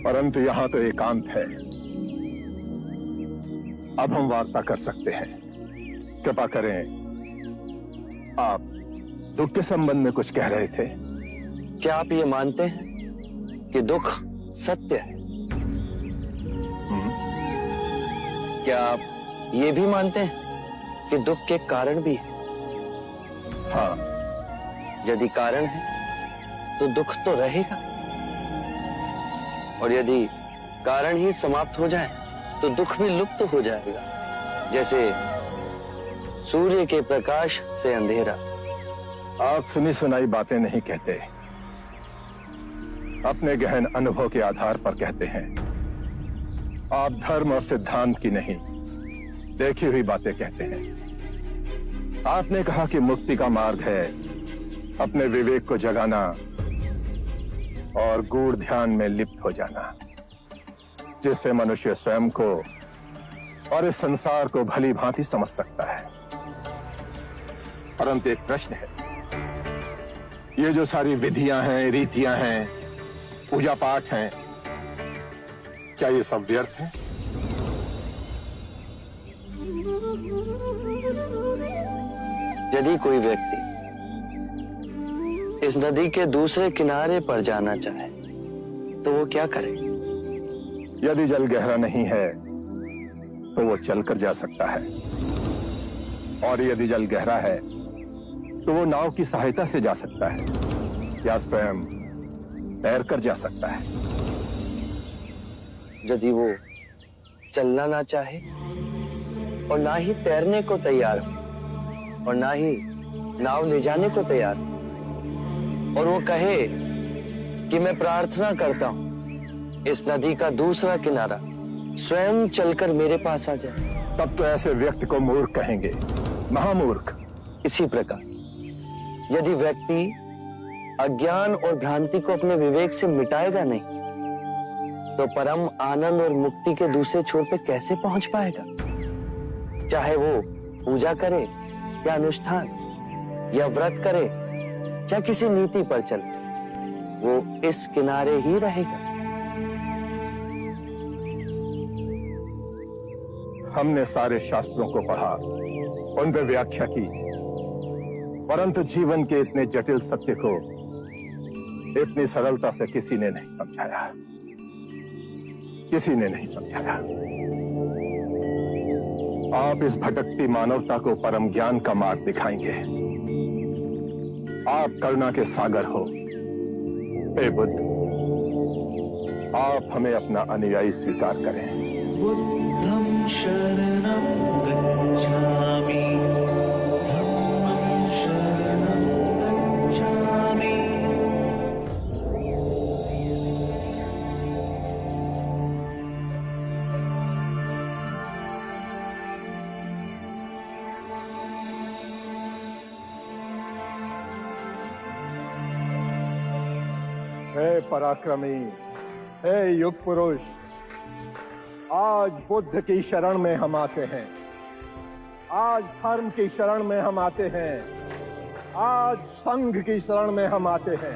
परंतु यहां तो एकांत है। अब हम वार्ता कर सकते हैं। कृपा करें, आप दुख के संबंध में कुछ कह रहे थे। क्या आप ये मानते हैं कि दुख सत्य है? क्या आप ये भी मानते हैं कि दुख के कारण भी है? हाँ। यदि कारण है तो दुख तो रहेगा, और यदि कारण ही समाप्त हो जाए तो दुख भी लुप्त हो जाएगा। जैसे सूर्य के प्रकाश से अंधेरा। आप सुनी सुनाई बातें नहीं कहते, अपने गहन अनुभव के आधार पर कहते हैं। आप धर्म और सिद्धांत की नहीं, देखी हुई बातें कहते हैं। आपने कहा कि मुक्ति का मार्ग है अपने विवेक को जगाना और गूढ़ ध्यान में लिप्त हो जाना, जिससे मनुष्य स्वयं को और इस संसार को भली भांति समझ सकता है। परंतु एक प्रश्न है, ये जो सारी विधियां हैं, रीतियां हैं, पूजा पाठ हैं, क्या ये सब व्यर्थ है? यदि कोई व्यक्ति इस नदी के दूसरे किनारे पर जाना चाहे तो वो क्या करे? यदि जल गहरा नहीं है तो वो चलकर जा सकता है, और यदि जल गहरा है तो वो नाव की सहायता से जा सकता है या स्वयं तैरकर जा सकता है। यदि वो चलना ना चाहे और ना ही तैरने को तैयार हो और ना ही नाव ले जाने को तैयार हो, और वो कहे कि मैं प्रार्थना करता हूं इस नदी का दूसरा किनारा स्वयं चलकर मेरे पास आ जाए, तब तो ऐसे व्यक्ति को मूर्ख कहेंगे, महामूर्ख। इसी प्रकार यदि व्यक्ति अज्ञान और भ्रांति को अपने विवेक से मिटाएगा नहीं तो परम आनंद और मुक्ति के दूसरे छोर पे कैसे पहुंच पाएगा? चाहे वो पूजा करे या अनुष्ठान या व्रत करे या किसी नीति पर चले, वो इस किनारे ही रहेगा। हमने सारे शास्त्रों को पढ़ा, उन पर व्याख्या की, परंतु जीवन के इतने जटिल सत्य को इतनी सरलता से किसी ने नहीं समझाया, किसी ने नहीं समझाया। आप इस भटकती मानवता को परम ज्ञान का मार्ग दिखाएंगे। आप करुणा के सागर हो। हे बुद्ध, आप हमें अपना अनुयायी स्वीकार करें। बुद्धं शरणं गच्छामि, धम्मं शरणं गच्छामि। हे पराक्रमी, हे युग पुरुष, आज बुद्ध की शरण में हम आते हैं, आज धर्म की शरण में हम आते हैं, आज संघ की शरण में हम आते हैं।